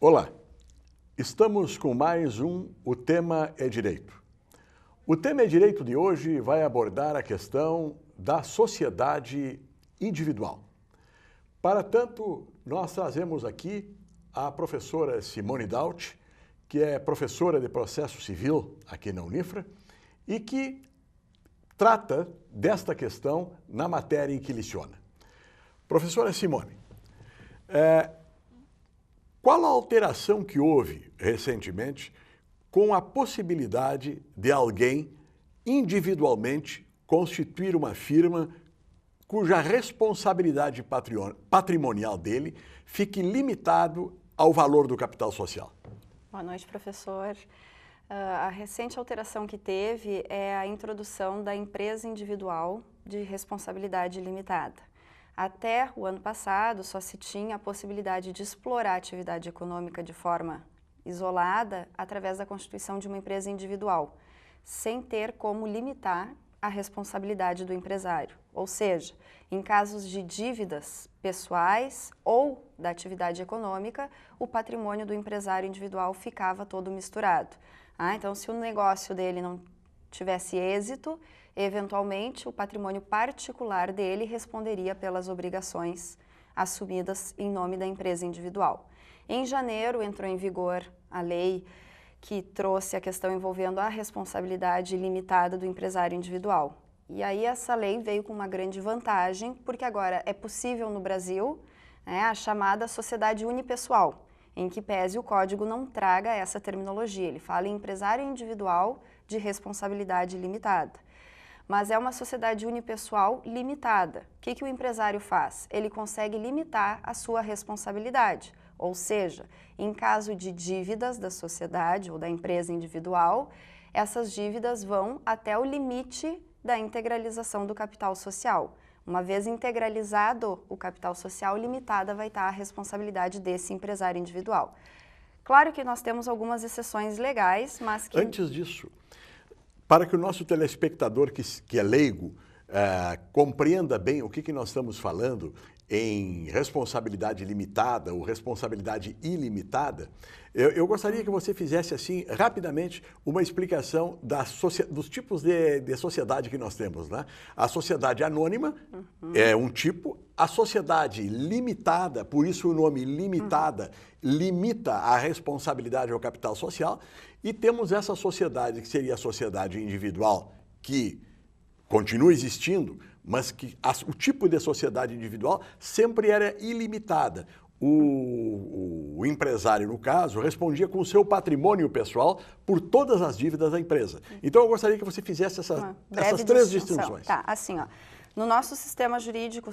Olá, estamos com mais O Tema é Direito. O Tema é Direito de hoje vai abordar a questão da sociedade individual. Para tanto, nós trazemos aqui a professora Simone Daut, que é professora de Processo Civil aqui na Unifra e que trata desta questão na matéria em que leciona. Professora Simone, qual a alteração que houve recentemente com a possibilidade de alguém individualmente constituir uma firma cuja responsabilidade patrimonial dele fique limitado ao valor do capital social? Boa noite, professor. A recente alteração que teve é a introdução da empresa individual de responsabilidade limitada. Até o ano passado, só se tinha a possibilidade de explorar a atividade econômica de forma isolada através da constituição de uma empresa individual, sem ter como limitar a responsabilidade do empresário. Ou seja, em casos de dívidas pessoais ou da atividade econômica, o patrimônio do empresário individual ficava todo misturado. Então, se o negócio dele não tivesse êxito, eventualmente o patrimônio particular dele responderia pelas obrigações assumidas em nome da empresa individual. Em janeiro entrou em vigor a lei que trouxe a questão envolvendo a responsabilidade limitada do empresário individual. E aí essa lei veio com uma grande vantagem, porque agora é possível no Brasil a chamada sociedade unipessoal, em que pese o código não traga essa terminologia, ele fala em empresário individual de responsabilidade limitada. Mas é uma sociedade unipessoal limitada. O que o empresário faz? Ele consegue limitar a sua responsabilidade, ou seja, em caso de dívidas da sociedade ou da empresa individual, essas dívidas vão até o limite da integralização do capital social. Uma vez integralizado o capital social, limitada vai estar a responsabilidade desse empresário individual. Claro que nós temos algumas exceções legais, mas que... Antes disso, para que o nosso telespectador que é leigo compreenda bem o que nós estamos falando em responsabilidade limitada ou responsabilidade ilimitada, eu gostaria que você fizesse assim rapidamente uma explicação dos tipos de sociedade que nós temos, né? A sociedade anônima é um tipo, a sociedade limitada, por isso o nome limitada, limita a responsabilidade ao capital social, e temos essa sociedade que seria a sociedade individual, que continua existindo, mas que o tipo de sociedade individual sempre era ilimitada. O empresário, no caso, respondia com o seu patrimônio pessoal por todas as dívidas da empresa. Então, eu gostaria que você fizesse essas três distinções. Tá, assim, ó. No nosso sistema jurídico,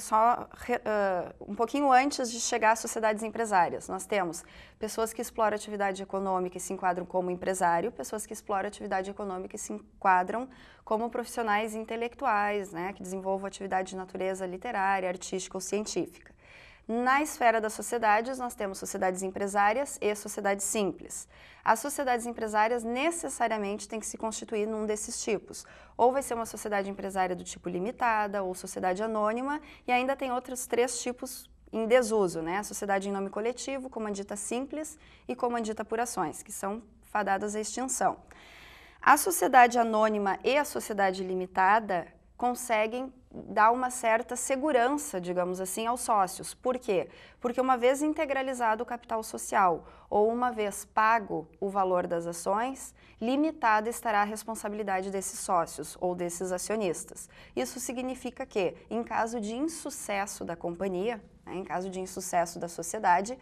um pouquinho antes de chegar às sociedades empresárias, nós temos pessoas que exploram atividade econômica e se enquadram como empresário, pessoas que exploram atividade econômica e se enquadram como profissionais intelectuais, né, que desenvolvam atividade de natureza literária, artística ou científica. Na esfera das sociedades, nós temos sociedades empresárias e sociedades simples. As sociedades empresárias necessariamente têm que se constituir num desses tipos. Ou vai ser uma sociedade empresária do tipo limitada, ou sociedade anônima, e ainda tem outros três tipos em desuso, né? A sociedade em nome coletivo, comandita simples e comandita por ações, que são fadadas à extinção. A sociedade anônima e a sociedade limitada conseguem dar uma certa segurança, digamos assim, aos sócios. Por quê? Porque uma vez integralizado o capital social ou uma vez pago o valor das ações, limitada estará a responsabilidade desses sócios ou desses acionistas. Isso significa que, em caso de insucesso da companhia, em caso de insucesso da sociedade,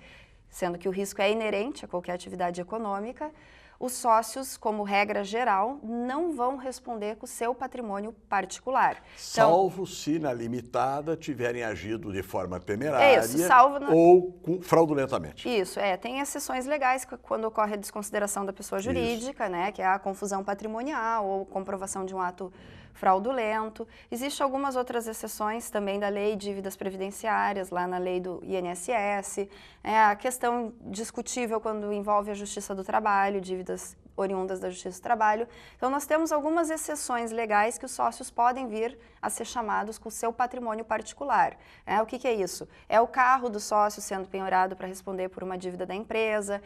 sendo que o risco é inerente a qualquer atividade econômica, os sócios, como regra geral, não vão responder com o seu patrimônio particular. Salvo se na limitada tiverem agido de forma temerária ou fraudulentamente. Isso, tem exceções legais quando ocorre a desconsideração da pessoa jurídica, né, que é a confusão patrimonial ou comprovação de um ato fraudulento. Existem algumas outras exceções também da lei de dívidas previdenciárias, lá na lei do INSS. A questão discutível quando envolve a justiça do trabalho, dívidas oriundas da Justiça do Trabalho. Então, nós temos algumas exceções legais que os sócios podem vir a ser chamados com o seu patrimônio particular. O que é isso? É o carro do sócio sendo penhorado para responder por uma dívida da empresa,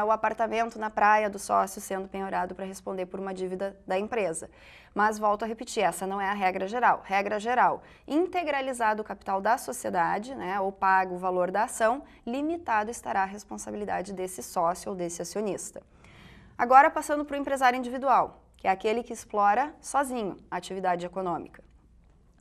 o apartamento na praia do sócio sendo penhorado para responder por uma dívida da empresa. Mas, volto a repetir, essa não é a regra geral. Regra geral, integralizado o capital da sociedade, ou pago o valor da ação, limitado estará a responsabilidade desse sócio ou desse acionista. Agora, passando para o empresário individual, que é aquele que explora sozinho a atividade econômica.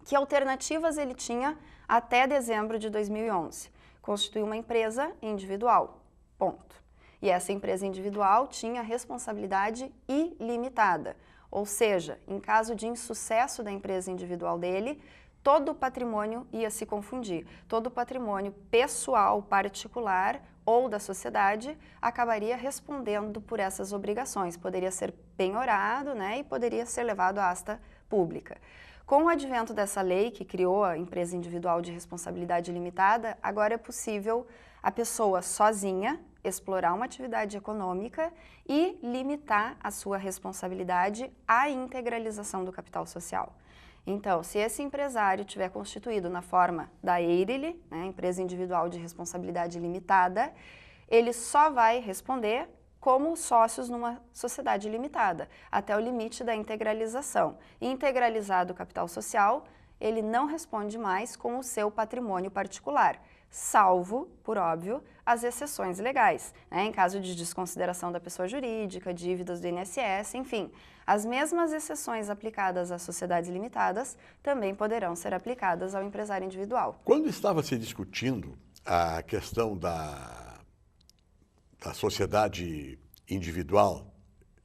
Que alternativas ele tinha até dezembro de 2011? Constituir uma empresa individual, ponto. E essa empresa individual tinha responsabilidade ilimitada. Ou seja, em caso de insucesso da empresa individual dele, todo o patrimônio ia se confundir. Todo o patrimônio pessoal, particular ou da sociedade acabaria respondendo por essas obrigações. Poderia ser penhorado, e poderia ser levado à asta pública. Com o advento dessa lei que criou a empresa individual de responsabilidade limitada, agora é possível a pessoa sozinha explorar uma atividade econômica e limitar a sua responsabilidade à integralização do capital social. Então, se esse empresário tiver constituído na forma da EIRELI, Empresa Individual de Responsabilidade Limitada, ele só vai responder como sócios numa sociedade limitada, até o limite da integralização. Integralizado o capital social, ele não responde mais com o seu patrimônio particular, salvo, por óbvio, as exceções legais, em caso de desconsideração da pessoa jurídica, dívidas do INSS, enfim. As mesmas exceções aplicadas às sociedades limitadas também poderão ser aplicadas ao empresário individual. Quando estava se discutindo a questão da sociedade individual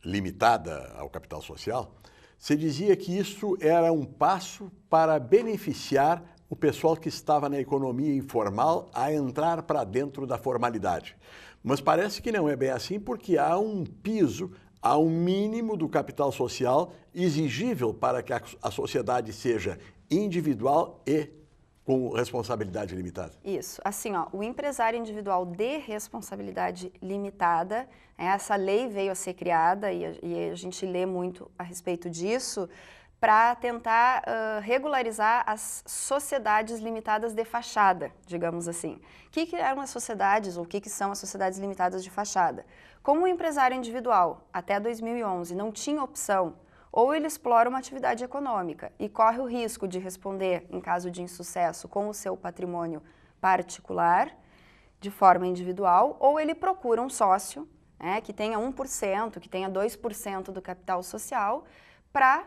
limitada ao capital social, se dizia que isso era um passo para beneficiar o pessoal que estava na economia informal a entrar para dentro da formalidade. Mas parece que não é bem assim, porque há um piso, há um mínimo do capital social exigível para que a sociedade seja individual e com responsabilidade limitada. Isso. Assim, o empresário individual de responsabilidade limitada, essa lei veio a ser criada e a gente lê muito a respeito disso, para tentar regularizar as sociedades limitadas de fachada, digamos assim. O que eram as sociedades, ou o que são as sociedades limitadas de fachada? Como o empresário individual, até 2011, não tinha opção, ou ele explora uma atividade econômica e corre o risco de responder, em caso de insucesso, com o seu patrimônio particular, de forma individual, ou ele procura um sócio, que tenha 1%, que tenha 2% do capital social, para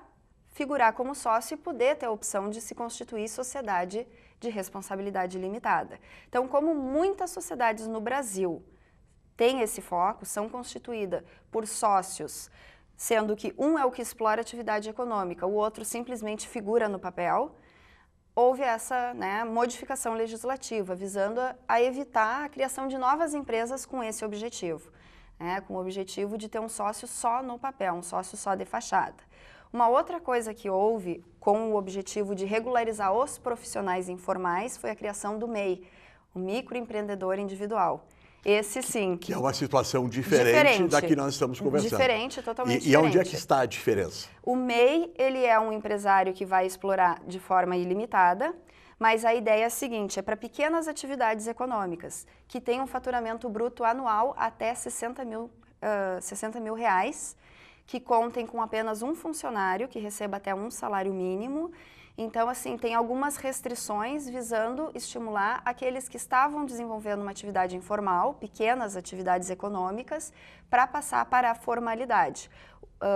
figurar como sócio e poder ter a opção de se constituir sociedade de responsabilidade limitada. Então, como muitas sociedades no Brasil têm esse foco, são constituídas por sócios, sendo que um é o que explora atividade econômica, o outro simplesmente figura no papel, houve essa modificação legislativa, visando a evitar a criação de novas empresas com esse objetivo, com o objetivo de ter um sócio só no papel, um sócio só de fachada. Uma outra coisa que houve com o objetivo de regularizar os profissionais informais foi a criação do MEI, o microempreendedor individual. Esse sim. Que é uma situação diferente da que nós estamos conversando. Diferente, totalmente diferente. E onde é que está a diferença? O MEI, ele é um empresário que vai explorar de forma ilimitada, mas a ideia é a seguinte, é para pequenas atividades econômicas, que têm um faturamento bruto anual até 60 mil reais, que contem com apenas um funcionário, que receba até um salário mínimo. Então, assim, tem algumas restrições visando estimular aqueles que estavam desenvolvendo uma atividade informal, pequenas atividades econômicas, para passar para a formalidade.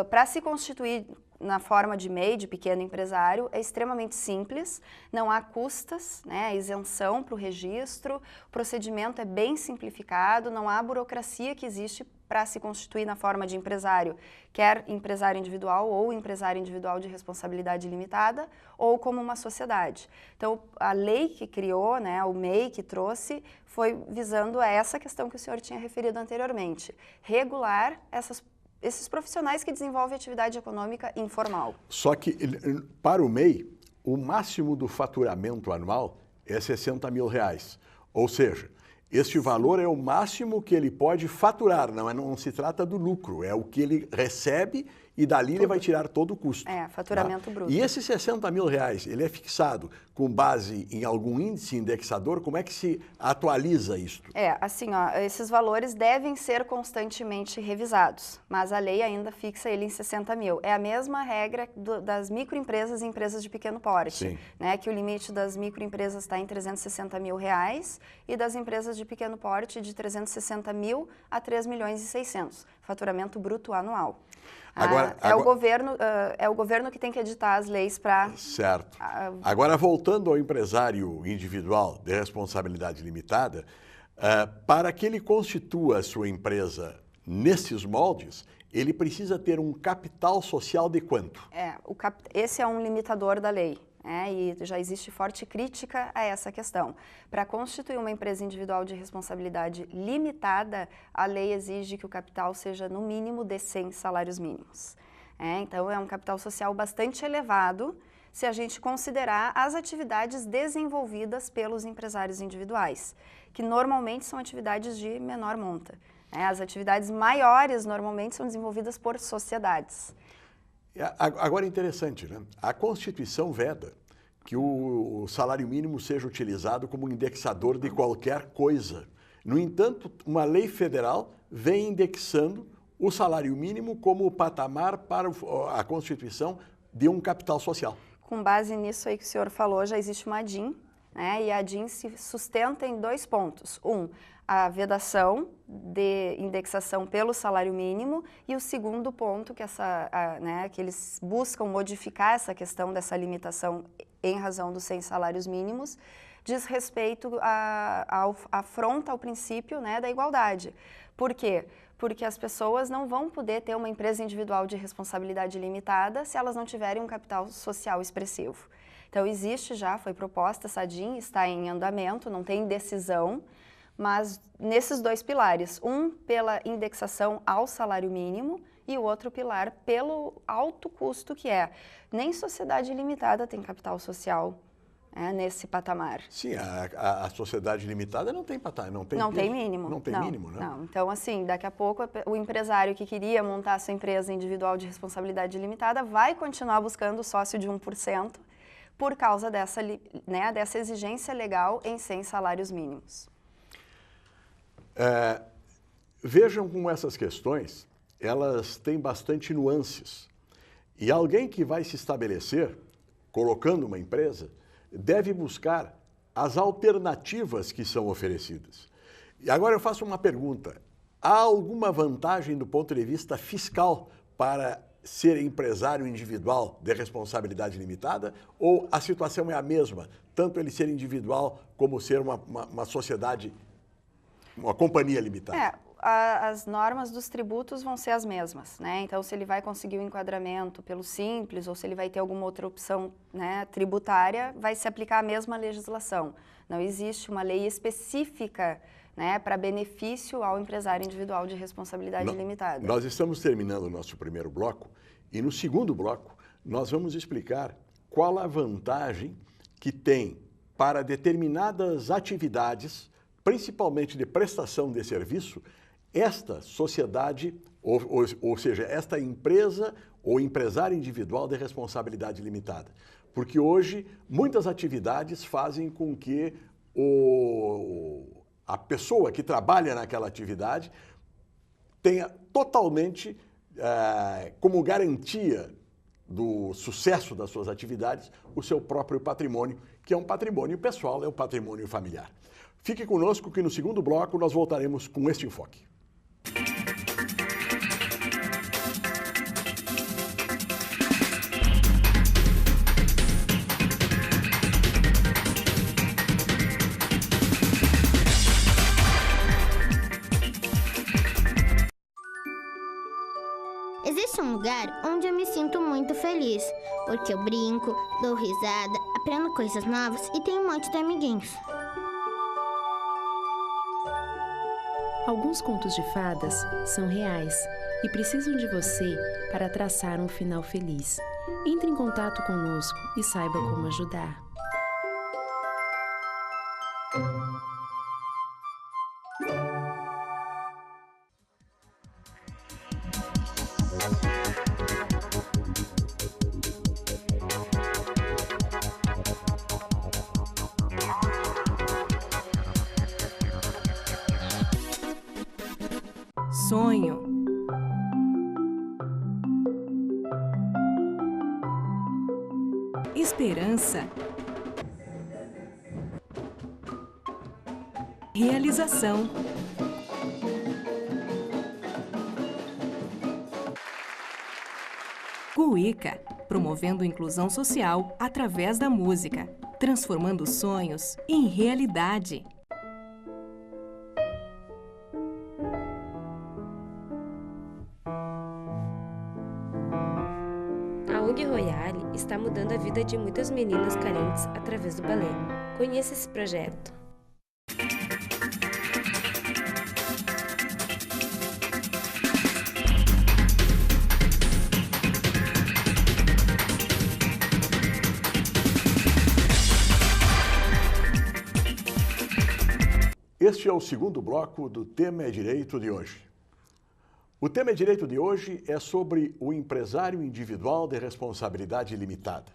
Para se constituir na forma de MEI, de pequeno empresário, é extremamente simples, não há custas, isenção para o registro, o procedimento é bem simplificado, não há burocracia que existe para se constituir na forma de empresário, quer empresário individual ou empresário individual de responsabilidade limitada, ou como uma sociedade. Então, a lei que criou, o MEI que trouxe, foi visando a essa questão que o senhor tinha referido anteriormente, regular esses profissionais que desenvolvem atividade econômica informal. Só que, para o MEI, o máximo do faturamento anual é 60 mil reais. Ou seja, Este valor é o máximo que ele pode faturar, não se trata do lucro, é o que ele recebe e dali ele vai tirar todo o custo. Faturamento bruto. E esses 60 mil reais, ele é fixado com base em algum índice indexador? Como é que se atualiza isto? Assim, esses valores devem ser constantemente revisados, mas a lei ainda fixa ele em 60 mil. É a mesma regra das microempresas e empresas de pequeno porte, né? Que o limite das microempresas está em 360 mil reais e das empresas de pequeno porte de 360 mil a 3 milhões e 600, faturamento bruto anual. É o governo que tem que editar as leis para... Certo. Agora, voltando ao empresário individual de responsabilidade limitada, para que ele constitua a sua empresa nesses moldes, ele precisa ter um capital social de quanto? Esse é um limitador da lei. E já existe forte crítica a essa questão. Para constituir uma empresa individual de responsabilidade limitada, a lei exige que o capital seja no mínimo de 100 salários mínimos. Então, é um capital social bastante elevado se a gente considerar as atividades desenvolvidas pelos empresários individuais, que normalmente são atividades de menor monta. As atividades maiores normalmente são desenvolvidas por sociedades. Agora é interessante, né? A Constituição veda que o salário mínimo seja utilizado como indexador de qualquer coisa. No entanto, uma lei federal vem indexando o salário mínimo como o patamar para a constituição de um capital social. Com base nisso aí que o senhor falou, já existe uma ADIM, e a ADIM se sustenta em 2 pontos. A vedação de indexação pelo salário mínimo e o segundo ponto, que eles buscam modificar essa questão dessa limitação em razão dos 100 salários mínimos, diz respeito afronta ao princípio da igualdade. Por quê? Porque as pessoas não vão poder ter uma empresa individual de responsabilidade limitada se elas não tiverem um capital social expressivo. Então, foi proposta essa ADIM, está em andamento, não tem decisão, mas nesses 2 pilares, pela indexação ao salário mínimo e o outro pilar pelo alto custo que é. Nem sociedade limitada tem capital social nesse patamar. Sim, a sociedade limitada não tem patamar, não tem mínimo. Não tem mínimo, né? Não. Então, assim, daqui a pouco o empresário que queria montar a sua empresa individual de responsabilidade limitada vai continuar buscando o sócio de 1% por causa dessa exigência legal em 100 salários mínimos. Vejam como essas questões, elas têm bastante nuances. E alguém que vai se estabelecer, colocando uma empresa, deve buscar as alternativas que são oferecidas. E agora eu faço uma pergunta. Há alguma vantagem do ponto de vista fiscal para ser empresário individual de responsabilidade limitada? Ou a situação é a mesma, tanto ele ser individual como ser uma sociedade, uma companhia limitada? As normas dos tributos vão ser as mesmas, Então, se ele vai conseguir o enquadramento pelo Simples ou se ele vai ter alguma outra opção tributária, vai se aplicar a mesma legislação. Não existe uma lei específica para benefício ao empresário individual de responsabilidade limitada. Nós estamos terminando o nosso primeiro bloco e no segundo bloco nós vamos explicar qual a vantagem que tem para determinadas atividades, principalmente de prestação de serviço, esta sociedade, ou seja, esta empresa ou empresário individual de responsabilidade limitada. Porque hoje muitas atividades fazem com que a pessoa que trabalha naquela atividade tenha totalmente como garantia do sucesso das suas atividades o seu próprio patrimônio, que é um patrimônio pessoal, é um patrimônio familiar. Fique conosco que no segundo bloco nós voltaremos com este enfoque. Existe um lugar onde eu me sinto muito feliz, porque eu brinco, dou risada, aprendo coisas novas e tenho um monte de amiguinhos. Alguns contos de fadas são reais e precisam de você para traçar um final feliz. Entre em contato conosco e saiba como ajudar. sonho. Esperança. Realização. Cuíca, promovendo inclusão social através da música, transformando sonhos em realidade. A ONG Royale está mudando a vida de muitas meninas carentes através do balé. Conheça esse projeto. Este é o segundo bloco do Tema é Direito de hoje. O Tema é Direito de hoje é sobre o empresário individual de responsabilidade limitada.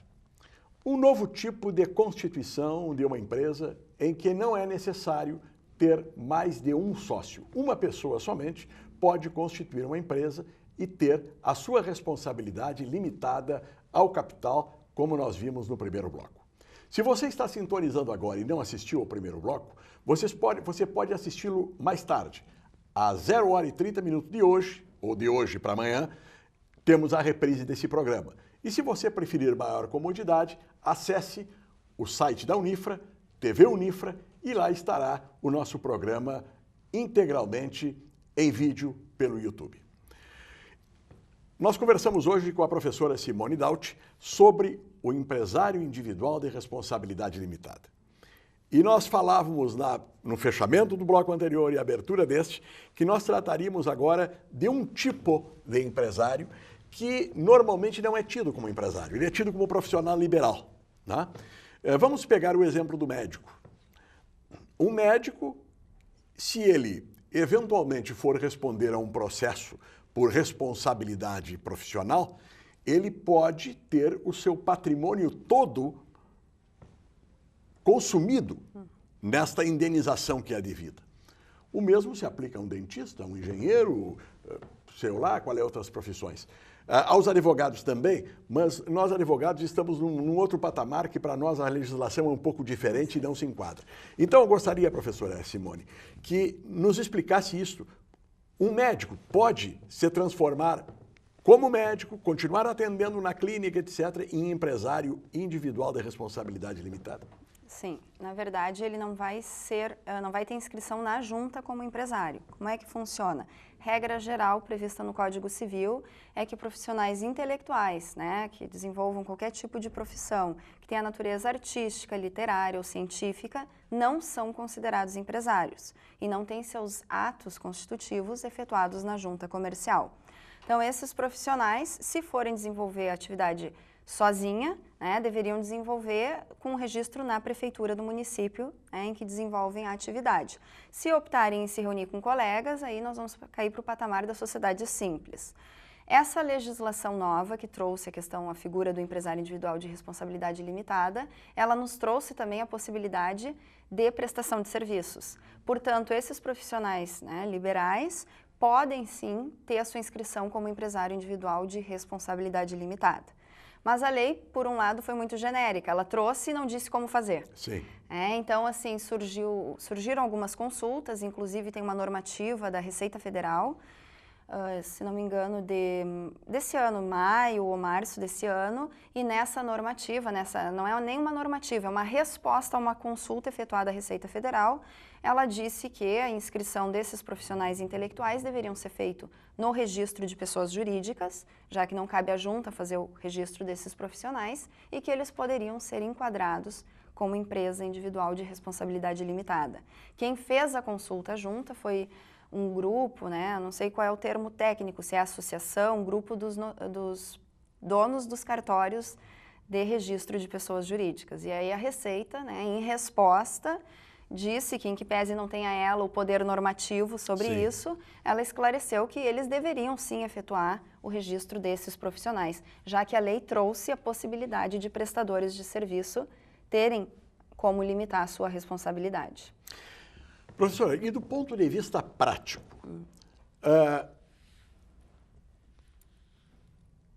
Um novo tipo de constituição de uma empresa em que não é necessário ter mais de um sócio. Uma pessoa somente pode constituir uma empresa e ter a sua responsabilidade limitada ao capital, como nós vimos no primeiro bloco. Se você está sintonizando agora e não assistiu ao primeiro bloco, você pode assisti-lo mais tarde. Às 0h30 de hoje, ou de hoje para amanhã, temos a reprise desse programa. E se você preferir maior comodidade, acesse o site da Unifra, TV Unifra, e lá estará o nosso programa integralmente em vídeo pelo YouTube. Nós conversamos hoje com a professora Simone Daut sobre o empresário individual de responsabilidade limitada. E nós falávamos no fechamento do bloco anterior e abertura deste, que nós trataríamos agora de um tipo de empresário que normalmente não é tido como empresário, ele é tido como profissional liberal. Né? Vamos pegar o exemplo do médico. Um médico, se ele eventualmente for responder a um processo por responsabilidade profissional, ele pode ter o seu patrimônio todo consumido nesta indenização que é devida. O mesmo se aplica a um dentista, a um engenheiro, sei lá, qual é outras profissões. Aos advogados também, mas nós advogados estamos num outro patamar que para nós a legislação é um pouco diferente e não se enquadra. Então eu gostaria, professora Simone, que nos explicasse isso. Um médico pode se transformar como médico, continuar atendendo na clínica, etc., em empresário individual de responsabilidade limitada? Sim, na verdade ele não vai ter inscrição na junta como empresário. Como é que funciona? Regra geral prevista no Código Civil é que profissionais intelectuais, né, que desenvolvam qualquer tipo de profissão, que tenha natureza artística, literária ou científica, não são considerados empresários e não têm seus atos constitutivos efetuados na junta comercial. Então esses profissionais, se forem desenvolver a atividade sozinha, né, deveriam desenvolver com registro na prefeitura do município, né, em que desenvolvem a atividade. Se optarem em se reunir com colegas, aí nós vamos cair para o patamar da sociedade simples. Essa legislação nova que trouxe a figura do empresário individual de responsabilidade limitada, ela nos trouxe também a possibilidade de prestação de serviços. Portanto, esses profissionais, né, liberais podem sim ter a sua inscrição como empresário individual de responsabilidade limitada. Mas a lei, por um lado, foi muito genérica. Ela trouxe e não disse como fazer. Sim. Então, assim, surgiram algumas consultas, inclusive tem uma normativa da Receita Federal, se não me engano, desse ano, maio ou março desse ano, e nessa normativa, não é nem uma normativa, é uma resposta a uma consulta efetuada à Receita Federal, ela disse que a inscrição desses profissionais intelectuais deveriam ser feito no registro de pessoas jurídicas, já que não cabe à junta fazer o registro desses profissionais, e que eles poderiam ser enquadrados como empresa individual de responsabilidade limitada. Quem fez a consulta à junta foi um grupo, né, não sei qual é o termo técnico, se é associação, grupo dos donos dos cartórios de registro de pessoas jurídicas. E aí a Receita, né, em resposta, disse que, em que pese não tenha ela o poder normativo sobre isso, ela esclareceu que eles deveriam sim efetuar o registro desses profissionais, já que a lei trouxe a possibilidade de prestadores de serviço terem como limitar a sua responsabilidade. Professora, e do ponto de vista prático,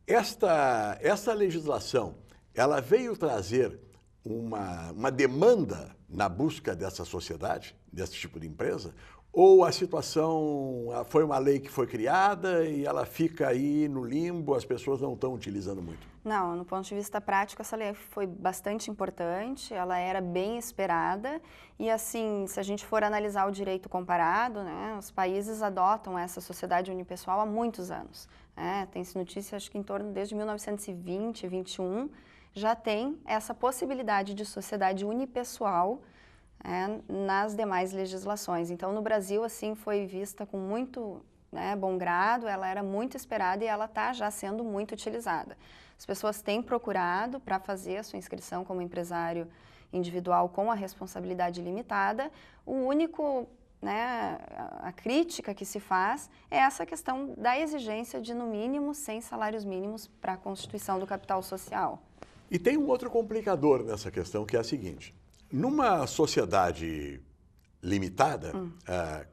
Esta legislação, ela veio trazer uma demanda na busca dessa sociedade, desse tipo de empresa, ou a situação foi uma lei que foi criada e ela fica aí no limbo, as pessoas não estão utilizando muito? Não, no ponto de vista prático, essa lei foi bastante importante, ela era bem esperada e, assim, se a gente for analisar o direito comparado, né, os países adotam essa sociedade unipessoal há muitos anos. Tem-se notícia, acho que em torno desde 1920, 21, já tem essa possibilidade de sociedade unipessoal nas demais legislações. Então, no Brasil, assim, foi vista com muito bom grado, ela era muito esperada e ela está já sendo muito utilizada. As pessoas têm procurado para fazer a sua inscrição como empresário individual com a responsabilidade limitada. O único, a crítica que se faz é essa questão da exigência de, no mínimo, 100 salários mínimos para a constituição do capital social. E tem um outro complicador nessa questão, que é a seguinte. Numa sociedade limitada,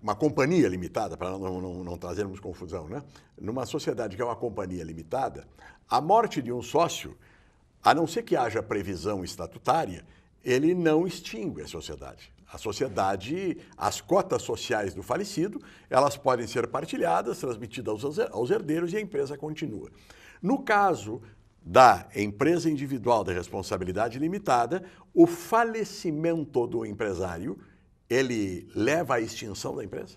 uma companhia limitada, para não trazermos confusão, né? Numa sociedade que é uma companhia limitada, a morte de um sócio, a não ser que haja previsão estatutária, ele não extingue a sociedade. A sociedade, as cotas sociais do falecido, elas podem ser partilhadas, transmitidas aos herdeiros e a empresa continua. No caso da empresa individual de responsabilidade limitada, o falecimento do empresário, ele leva à extinção da empresa?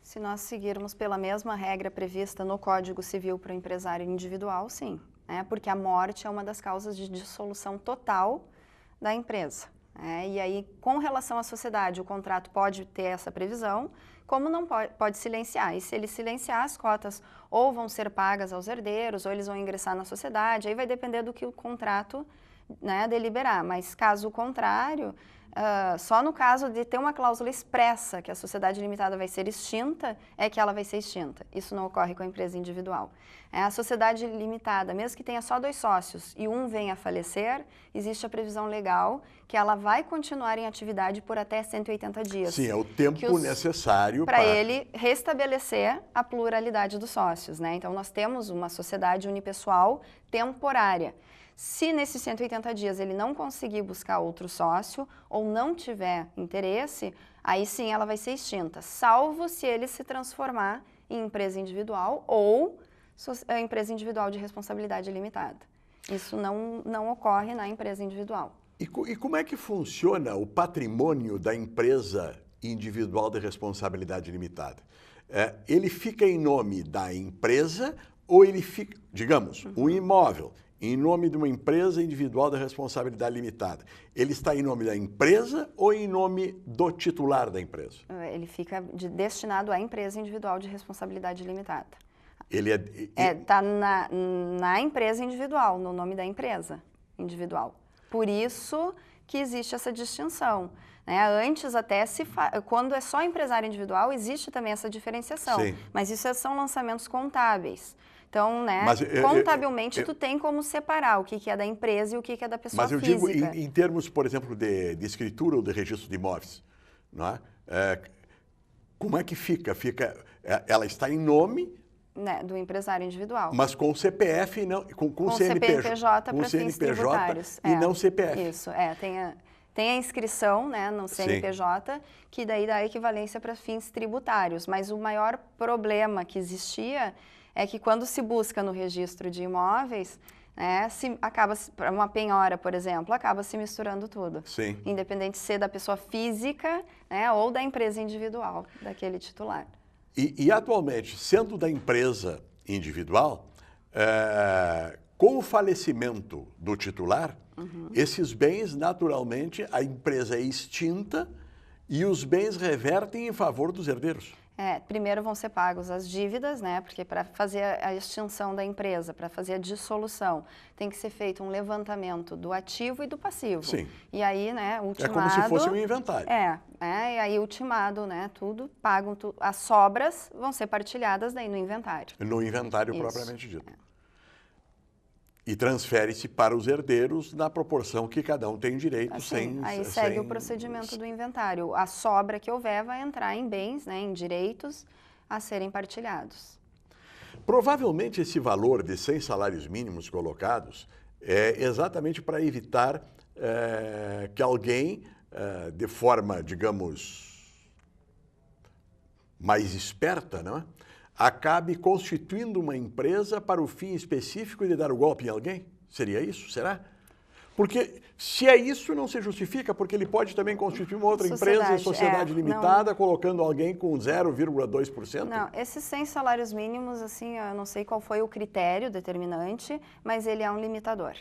Se nós seguirmos pela mesma regra prevista no Código Civil para o empresário individual, sim. Porque a morte é uma das causas de dissolução total da empresa. E aí, com relação à sociedade, o contrato pode ter essa previsão, como não pode silenciar. E se ele silenciar, as cotas ou vão ser pagas aos herdeiros, ou eles vão ingressar na sociedade, aí vai depender do que o contrato deliberar. Mas, caso contrário, só no caso de ter uma cláusula expressa que a sociedade limitada vai ser extinta, é que ela vai ser extinta. Isso não ocorre com a empresa individual. A sociedade limitada, mesmo que tenha só 2 sócios e um venha a falecer, existe a previsão legal que ela vai continuar em atividade por até 180 dias. Sim, é o tempo necessário para ele restabelecer a pluralidade dos sócios. Então, nós temos uma sociedade unipessoal temporária. Se nesses 180 dias ele não conseguir buscar outro sócio ou não tiver interesse, aí sim ela vai ser extinta, salvo se ele se transformar em empresa individual ou empresa individual de responsabilidade limitada. Isso não ocorre na empresa individual. E como é que funciona o patrimônio da empresa individual de responsabilidade limitada? Ele fica em nome da empresa ou ele fica, digamos, um imóvel em nome de uma empresa individual de responsabilidade limitada? Ele está em nome da empresa ou em nome do titular da empresa? Ele fica destinado à empresa individual de responsabilidade limitada. Ele está na empresa individual, no nome da empresa individual. Por isso que existe essa distinção. Antes até, quando é só empresário individual, existe também essa diferenciação. Sim. Mas isso são lançamentos contábeis. Então, contabilmente, tu tem como separar o que é da empresa e o que é da pessoa física. Mas eu digo em termos, por exemplo, de escritura ou de registro de imóveis. Não é? Como é que fica? Ela está em nome do empresário individual. Mas com CPF e não com CNPJ para fins tributários. E não CPF. Isso, tem a inscrição no CNPJ, sim, que daí dá equivalência para fins tributários. Mas o maior problema que existia é que quando se busca no registro de imóveis, para uma penhora, por exemplo, acaba se misturando tudo. Sim. Independente de ser da pessoa física ou da empresa individual, daquele titular. E atualmente, sendo da empresa individual, com o falecimento do titular, esses bens, naturalmente, a empresa é extinta e os bens revertem em favor dos herdeiros. Primeiro vão ser pagos as dívidas, porque para fazer a extinção da empresa, para fazer a dissolução, tem que ser feito um levantamento do ativo e do passivo. Sim. E aí, ultimado... É como se fosse um inventário. E aí ultimado, tudo, pagam, as sobras vão ser partilhadas daí no inventário. No inventário propriamente dito. E transfere-se para os herdeiros na proporção que cada um tem direito, Aí segue o procedimento do inventário. A sobra que houver vai entrar em bens, em direitos, a serem partilhados. Provavelmente esse valor de 100 salários mínimos colocados é exatamente para evitar que alguém, de forma, digamos, mais esperta, não é? Acabe constituindo uma empresa para o fim específico de dar o golpe em alguém? Seria isso? Será? Porque se é isso, não se justifica, porque ele pode também constituir uma outra empresa, sociedade limitada, colocando alguém com 0,2%? Não, esses 100 salários mínimos, assim, eu não sei qual foi o critério determinante, mas ele é um limitador.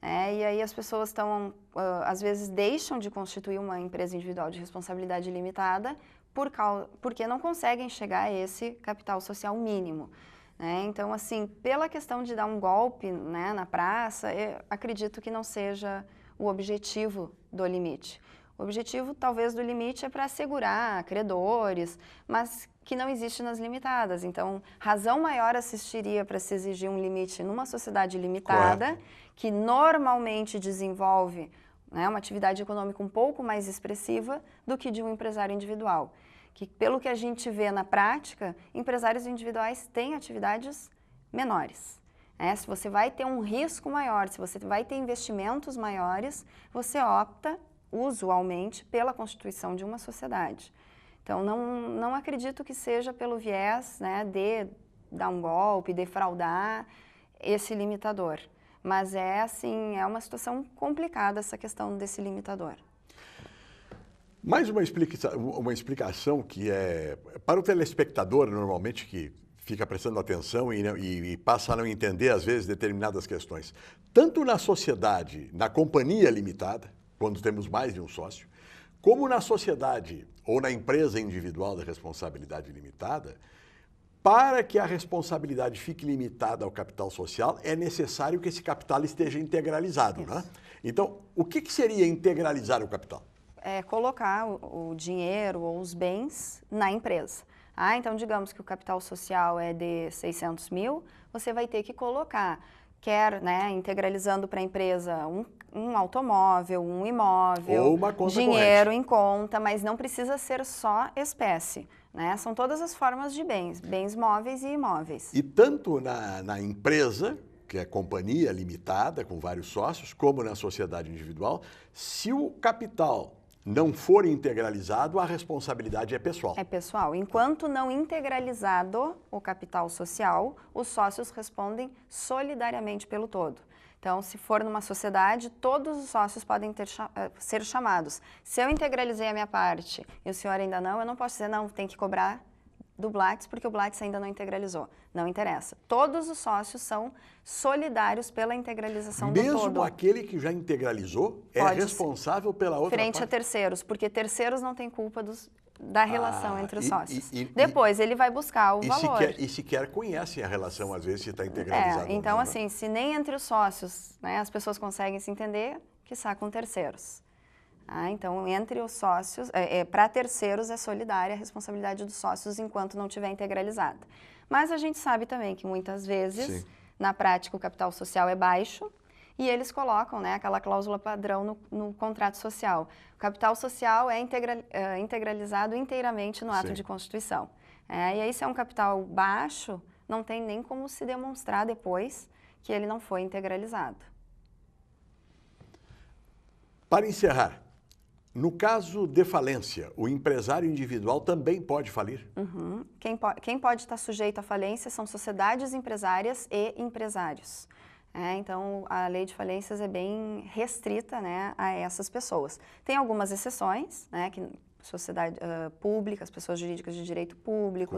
E aí as pessoas estão, às vezes, deixam de constituir uma empresa individual de responsabilidade limitada porque não conseguem chegar a esse capital social mínimo. Então, assim, pela questão de dar um golpe, né, na praça, eu acredito que não seja o objetivo do limite. O objetivo, talvez, do limite é para assegurar credores, mas que não existe nas limitadas. Então, razão maior assistiria para se exigir um limite numa sociedade limitada, correto, que normalmente desenvolve, né, uma atividade econômica um pouco mais expressiva do que de um empresário individual. Que, pelo que a gente vê na prática, empresários individuais têm atividades menores. Se você vai ter um risco maior, se você vai ter investimentos maiores, você opta, usualmente, pela constituição de uma sociedade. Então, não acredito que seja pelo viés, né, de dar um golpe, defraudar esse limitador. Mas assim, é uma situação complicada essa questão desse limitador. Mais uma explicação que é para o telespectador, normalmente, que fica prestando atenção e passa a não entender, às vezes, determinadas questões. Tanto na sociedade, na companhia limitada, quando temos mais de um sócio, como na sociedade ou na empresa individual de responsabilidade limitada, para que a responsabilidade fique limitada ao capital social, é necessário que esse capital esteja integralizado, né? Então, o que seria integralizar o capital? É colocar o dinheiro ou os bens na empresa. Então, digamos que o capital social é de 600 mil, você vai ter que colocar, né, integralizando para a empresa um automóvel, um imóvel, ou uma conta dinheiro corrente em conta, mas não precisa ser só espécie, né? São todas as formas de bens móveis e imóveis. E tanto na empresa, que é companhia limitada, com vários sócios, como na sociedade individual, se o capital não for integralizado, a responsabilidade é pessoal. É pessoal. Enquanto não integralizado o capital social, os sócios respondem solidariamente pelo todo. Então, se for numa sociedade, todos os sócios podem ser chamados. Se eu integralizei a minha parte e o senhor ainda não, eu não posso dizer, não, tem que cobrar do Blattes porque o Blattes ainda não integralizou. Não interessa. Todos os sócios são solidários pela integralização do todo. Mesmo aquele que já integralizou é responsável pela outra parte? Frente a terceiros, porque terceiros não têm culpa da relação entre os sócios. Depois ele vai buscar o valor. E sequer conhecem a relação, às vezes, se está integralizado. Então, assim, se nem entre os sócios, né, as pessoas conseguem se entender, quiçá com terceiros. Então, entre os sócios, para terceiros é solidária a responsabilidade dos sócios enquanto não estiver integralizada. Mas a gente sabe também que muitas vezes, sim, na prática, o capital social é baixo e eles colocam, né, aquela cláusula padrão no contrato social. O capital social é integralizado inteiramente no ato, sim, de constituição. E aí, se é um capital baixo, não tem nem como se demonstrar depois que ele não foi integralizado. Para encerrar, no caso de falência, o empresário individual também pode falir? Uhum. Quem pode estar sujeito à falência são sociedades empresárias e empresários. Então, a lei de falências é bem restrita, né, a essas pessoas. Tem algumas exceções, né, que sociedade pública, as pessoas jurídicas de direito público,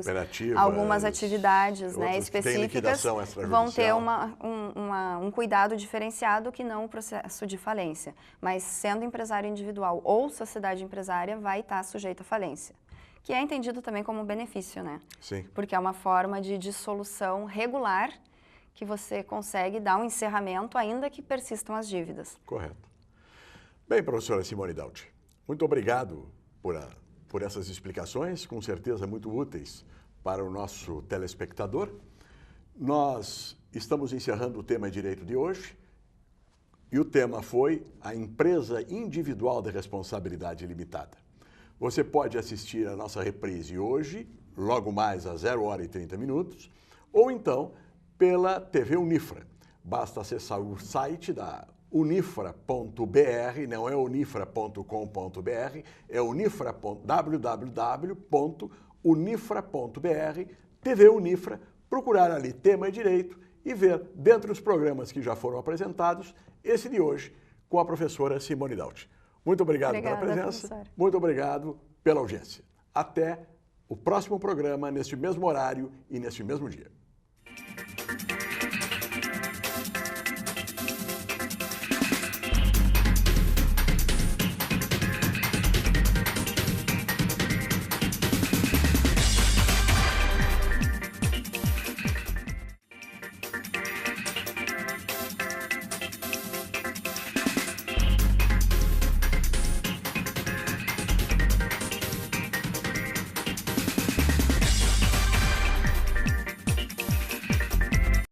algumas atividades, né, específicas vão ter um cuidado diferenciado que não o processo de falência. Mas sendo empresário individual ou sociedade empresária, vai estar sujeito à falência. Que é entendido também como benefício, né? Sim. Porque é uma forma de dissolução regular que você consegue dar um encerramento ainda que persistam as dívidas. Correto. Bem, professora Simone Dauti, muito obrigado por essas explicações, com certeza muito úteis para o nosso telespectador. Nós estamos encerrando o tema direito de hoje e o tema foi a empresa individual de responsabilidade limitada. Você pode assistir a nossa reprise hoje logo mais às 0h30, ou então pela TV Unifra. Basta acessar o site da unifra.br, não é unifra.com.br, é www.unifra.br, TV Unifra, procurar ali tema e direito e ver, dentre os programas que já foram apresentados, esse de hoje com a professora Simone Dauti. Muito obrigado pela presença, professora. muito obrigado pela audiência. Até o próximo programa, neste mesmo horário e neste mesmo dia.